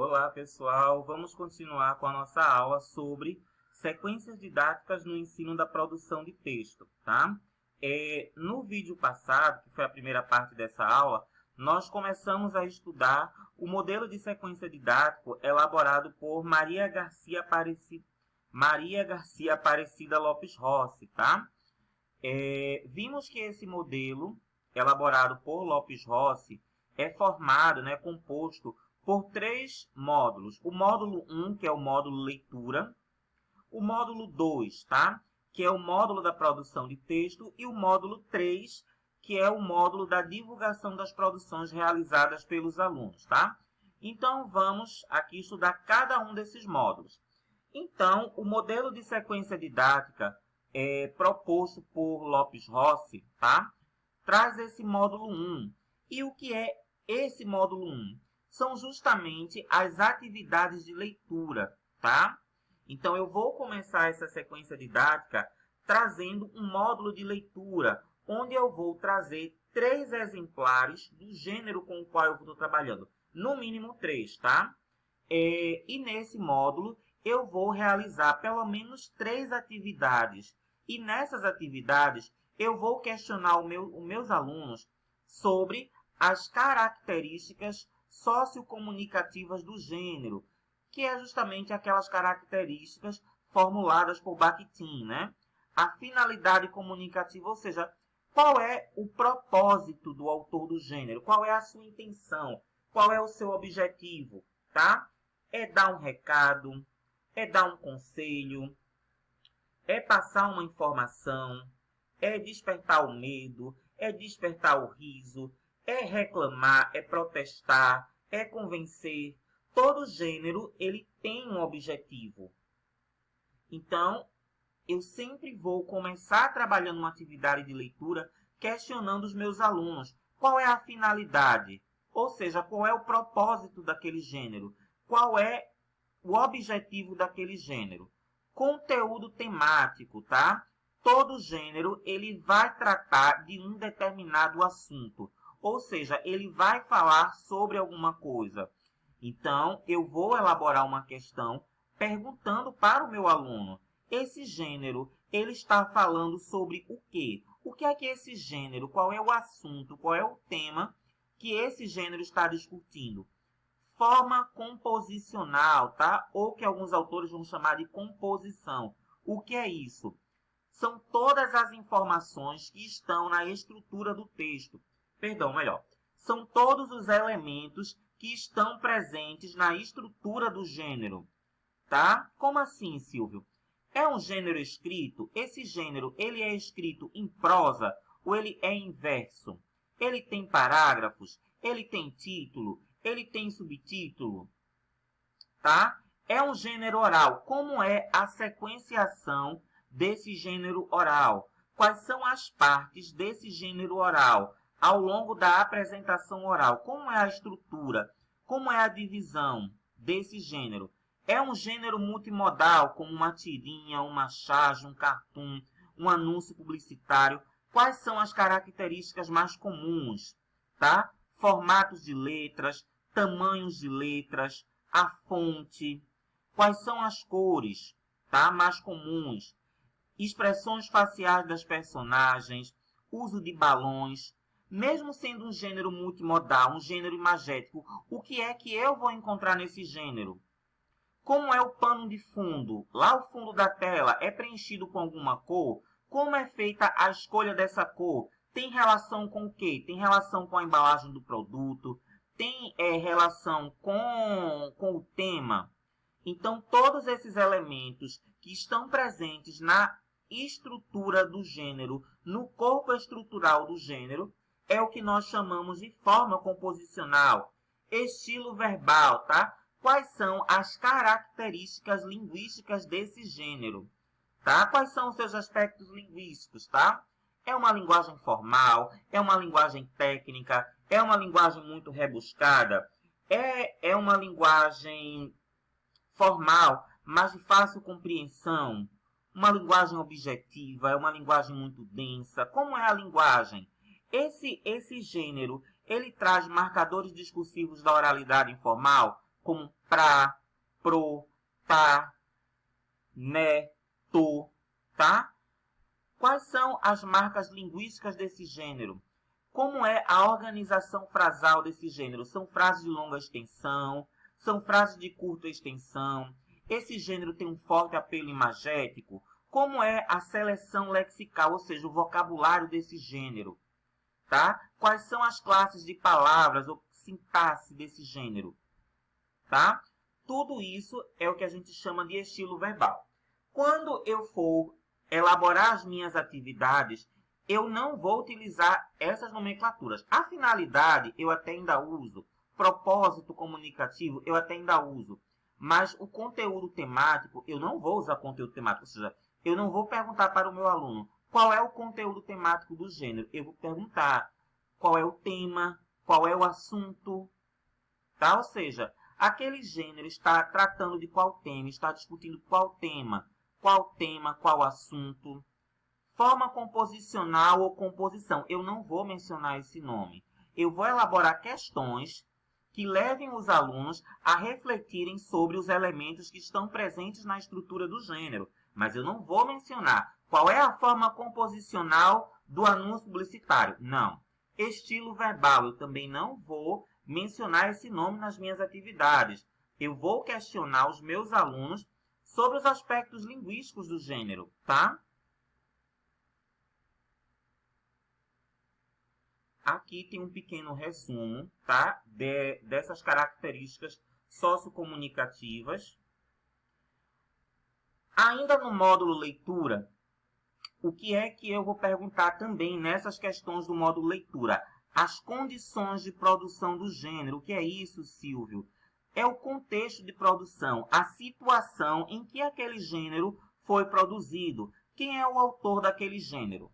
Olá, pessoal! Vamos continuar com a nossa aula sobre sequências didáticas no ensino da produção de texto, tá? No vídeo passado, que foi a primeira parte dessa aula, nós começamos a estudar o modelo de sequência didático elaborado por Maria Garcia Aparecida Lopes Rossi, tá? Vimos que esse modelo, elaborado por Lopes Rossi, é formado, composto por três módulos. O módulo 1, que é o módulo leitura, o módulo 2, tá? Que é o módulo da produção de texto, e o módulo 3, que é o módulo da divulgação das produções realizadas pelos alunos, tá? Então, vamos aqui estudar cada um desses módulos. Então, o modelo de sequência didática proposto por Lopes Rossi, tá? Traz esse módulo 1. E o que é esse módulo 1? São justamente as atividades de leitura, tá? Então, eu vou começar essa sequência didática trazendo um módulo de leitura, onde eu vou trazer 3 exemplares do gênero com o qual eu estou trabalhando. No mínimo 3, tá? E nesse módulo, eu vou realizar pelo menos 3 atividades. E nessas atividades, eu vou questionar os meus alunos sobre as características sociocomunicativas do gênero, que é justamente aquelas características formuladas por Bakhtin, né? A finalidade comunicativa, ou seja, qual é o propósito do autor do gênero, qual é a sua intenção, qual é o seu objetivo, tá? É dar um recado, é dar um conselho, é passar uma informação, é despertar o medo, é despertar o riso, é reclamar, é protestar, é convencer. Todo gênero, ele tem um objetivo. Então, eu sempre vou começar trabalhando uma atividade de leitura questionando os meus alunos. Qual é a finalidade? Ou seja, qual é o propósito daquele gênero? Qual é o objetivo daquele gênero? Conteúdo temático, tá? Todo gênero, ele vai tratar de um determinado assunto. Ou seja, ele vai falar sobre alguma coisa. Então, eu vou elaborar uma questão perguntando para o meu aluno: esse gênero, ele está falando sobre o quê? O que é que esse gênero, qual é o assunto, qual é o tema que esse gênero está discutindo? Forma composicional, tá? Ou que alguns autores vão chamar de composição. O que é isso? São todas as informações que estão na estrutura do texto. São todos os elementos que estão presentes na estrutura do gênero, tá? Como assim, Silvio? É um gênero escrito? Esse gênero, ele é escrito em prosa ou ele é em verso? Ele tem parágrafos? Ele tem título? Ele tem subtítulo? Tá? É um gênero oral. Como é a sequenciação desse gênero oral? Quais são as partes desse gênero oral ao longo da apresentação oral? Como é a estrutura? Como é a divisão desse gênero? É um gênero multimodal, como uma tirinha, uma charge, um cartoon, um anúncio publicitário. Quais são as características mais comuns? Tá? Formatos de letras, tamanhos de letras, a fonte. Quais são as cores, tá? Mais comuns? Expressões faciais das personagens, uso de balões. Mesmo sendo um gênero multimodal, um gênero imagético, o que é que eu vou encontrar nesse gênero? Como é o pano de fundo? Lá o fundo da tela é preenchido com alguma cor? Como é feita a escolha dessa cor? Tem relação com o quê? Tem relação com a embalagem do produto? Tem relação com o tema? Então, todos esses elementos que estão presentes na estrutura do gênero, no corpo estrutural do gênero, é o que nós chamamos de forma composicional, estilo verbal, tá? Quais são as características linguísticas desse gênero, tá? Quais são os seus aspectos linguísticos, tá? É uma linguagem formal, é uma linguagem técnica, é uma linguagem muito rebuscada, é uma linguagem formal, mas de fácil compreensão, uma linguagem objetiva, é uma linguagem muito densa. Como é a linguagem? Esse gênero, ele traz marcadores discursivos da oralidade informal, como pra, pro, tá, né, to, tá? Quais são as marcas linguísticas desse gênero? Como é a organização frasal desse gênero? São frases de longa extensão? São frases de curta extensão? Esse gênero tem um forte apelo imagético? Como é a seleção lexical, ou seja, o vocabulário desse gênero? Tá? Quais são as classes de palavras ou sintaxe desse gênero? Tá? Tudo isso é o que a gente chama de estilo verbal. Quando eu for elaborar as minhas atividades, eu não vou utilizar essas nomenclaturas. A finalidade eu até ainda uso, propósito comunicativo eu até ainda uso, mas o conteúdo temático eu não vou usar conteúdo temático, ou seja, eu não vou perguntar para o meu aluno qual é o conteúdo temático do gênero, eu vou perguntar qual é o tema, qual é o assunto, tá? Ou seja, aquele gênero está tratando de qual tema, está discutindo qual tema, qual assunto. Forma composicional ou composição. Eu não vou mencionar esse nome. Eu vou elaborar questões que levem os alunos a refletirem sobre os elementos que estão presentes na estrutura do gênero. Mas eu não vou mencionar qual é a forma composicional do anúncio publicitário. Não. Estilo verbal. Eu também não vou mencionar esse nome nas minhas atividades. Eu vou questionar os meus alunos sobre os aspectos linguísticos do gênero, tá? Aqui tem um pequeno resumo, tá? Dessas características sociocomunicativas. Ainda no módulo leitura, o que é que eu vou perguntar também nessas questões do módulo leitura? As condições de produção do gênero. O que é isso, Silvio? É o contexto de produção, a situação em que aquele gênero foi produzido. Quem é o autor daquele gênero?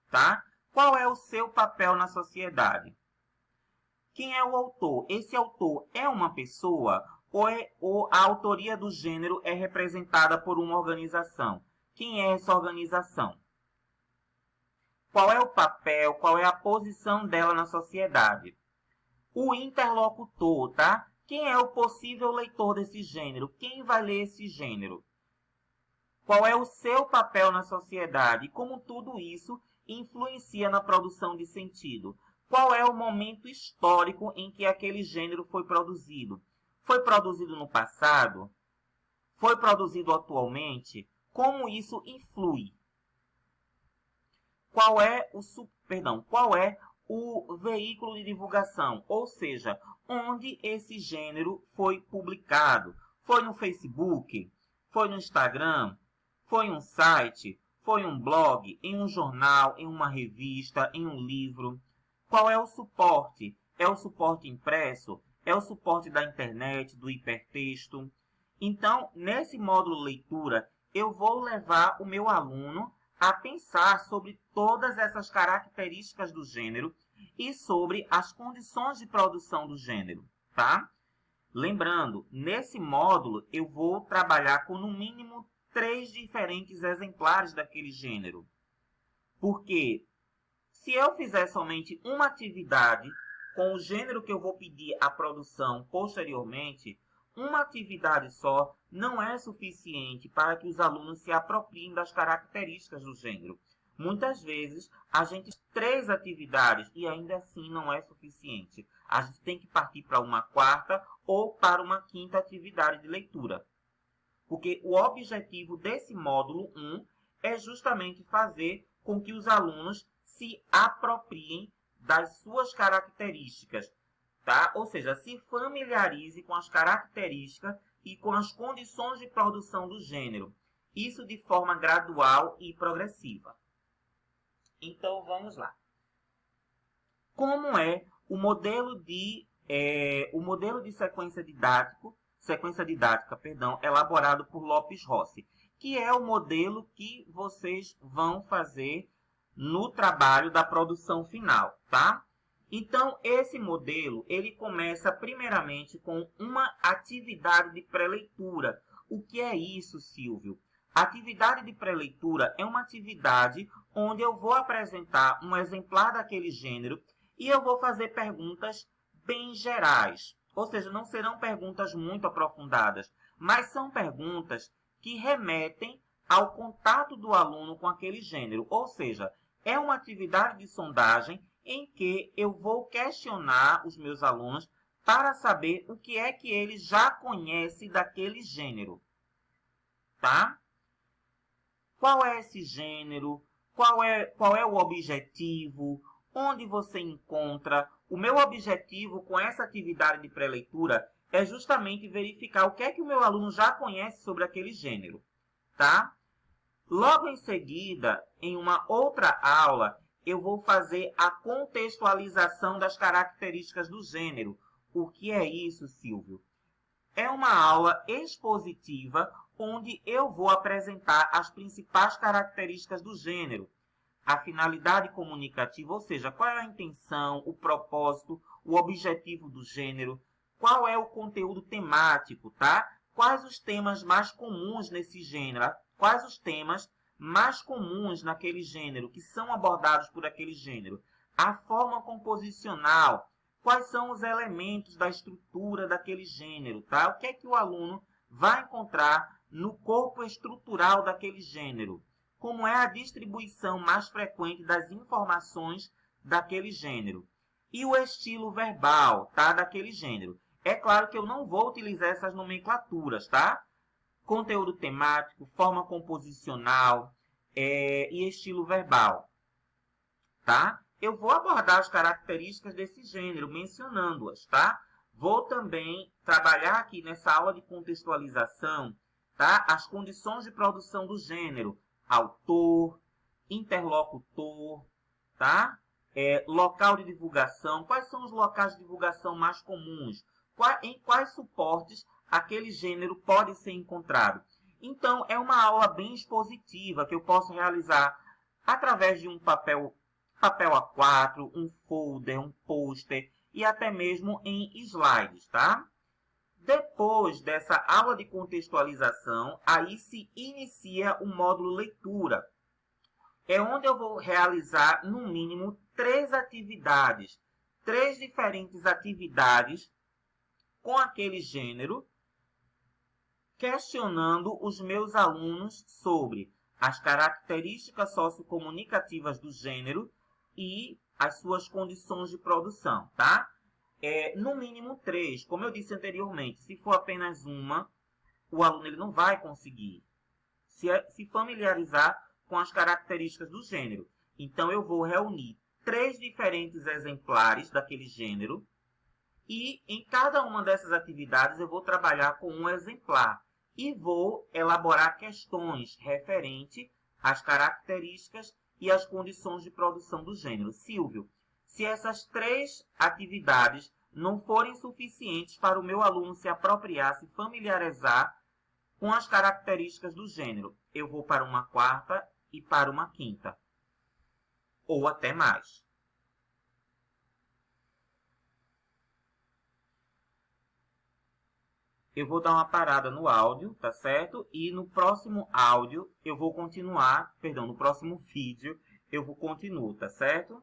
Tá? Qual é o seu papel na sociedade? Quem é o autor? Esse autor é uma pessoa ou a autoria do gênero é representada por uma organização? Quem é essa organização? Qual é o papel, qual é a posição dela na sociedade? O interlocutor, tá? Quem é o possível leitor desse gênero? Quem vai ler esse gênero? Qual é o seu papel na sociedade? Como tudo isso influencia na produção de sentido? Qual é o momento histórico em que aquele gênero foi produzido? Foi produzido no passado? Foi produzido atualmente? Como isso influi? Qual é o veículo de divulgação? Ou seja, onde esse gênero foi publicado? Foi no Facebook? Foi no Instagram? Foi um site? Foi um blog? Em um jornal? Em uma revista? Em um livro? Qual é o suporte? É o suporte impresso? É o suporte da internet, do hipertexto? Então, nesse módulo leitura, eu vou levar o meu aluno a pensar sobre todas essas características do gênero e sobre as condições de produção do gênero, tá? Lembrando, nesse módulo eu vou trabalhar com no mínimo 3 diferentes exemplares daquele gênero. Porque se eu fizer somente uma atividade com o gênero que eu vou pedir a produção posteriormente, uma atividade só não é suficiente para que os alunos se apropriem das características do gênero. Muitas vezes, a gente tem 3 atividades e ainda assim não é suficiente. A gente tem que partir para uma 4ª ou para uma 5ª atividade de leitura. Porque o objetivo desse módulo 1 é justamente fazer com que os alunos se apropriem das suas características, tá? Ou seja, se familiarize com as características e com as condições de produção do gênero. Isso de forma gradual e progressiva. Então, vamos lá. Como é o modelo de sequência didática, elaborado por Lopes Rossi, que é o modelo que vocês vão fazer no trabalho da produção final, tá? Então, esse modelo, ele começa primeiramente com uma atividade de pré-leitura. O que é isso, Silvio? Atividade de pré-leitura é uma atividade onde eu vou apresentar um exemplar daquele gênero e eu vou fazer perguntas bem gerais. Ou seja, não serão perguntas muito aprofundadas, mas são perguntas que remetem ao contato do aluno com aquele gênero. Ou seja, é uma atividade de sondagem em que eu vou questionar os meus alunos para saber o que é que eles já conhecem daquele gênero. Tá? Qual é esse gênero? Qual é o objetivo? Onde você encontra? O meu objetivo com essa atividade de pré-leitura é justamente verificar o que é que o meu aluno já conhece sobre aquele gênero, tá? Logo em seguida, em uma outra aula, eu vou fazer a contextualização das características do gênero. O que é isso, Silvio? É uma aula expositiva onde eu vou apresentar as principais características do gênero. A finalidade comunicativa, ou seja, qual é a intenção, o propósito, o objetivo do gênero, qual é o conteúdo temático, tá? Quais os temas mais comuns nesse gênero, quais os temas mais comuns naquele gênero, que são abordados por aquele gênero, a forma composicional, quais são os elementos da estrutura daquele gênero, tá? O que é que o aluno vai encontrar no corpo estrutural daquele gênero? Como é a distribuição mais frequente das informações daquele gênero. E o estilo verbal, tá? Daquele gênero. É claro que eu não vou utilizar essas nomenclaturas, tá? Conteúdo temático, forma composicional e estilo verbal, tá? Eu vou abordar as características desse gênero, mencionando-as, tá? Vou também trabalhar aqui nessa aula de contextualização, tá? As condições de produção do gênero, autor, interlocutor, tá? Local de divulgação, quais são os locais de divulgação mais comuns, em quais suportes aquele gênero pode ser encontrado. Então, é uma aula bem expositiva que eu posso realizar através de um papel A4, um folder, um pôster e até mesmo em slides, tá? Depois dessa aula de contextualização, aí se inicia o módulo leitura. É onde eu vou realizar, no mínimo, 3 atividades. 3 diferentes atividades com aquele gênero, questionando os meus alunos sobre as características sociocomunicativas do gênero e as suas condições de produção, tá? No mínimo 3. Como eu disse anteriormente, se for apenas uma, o aluno ele não vai conseguir se familiarizar com as características do gênero. Então, eu vou reunir 3 diferentes exemplares daquele gênero e em cada uma dessas atividades eu vou trabalhar com um exemplar e vou elaborar questões referentes às características e às condições de produção do gênero. Silvio, se essas 3 atividades não forem suficientes para o meu aluno se apropriar, se familiarizar com as características do gênero, eu vou para uma 4ª e para uma 5ª. Ou até mais. Eu vou dar uma parada no áudio, tá certo? E no próximo áudio eu vou continuar, perdão, no próximo vídeo eu vou continuar, tá certo?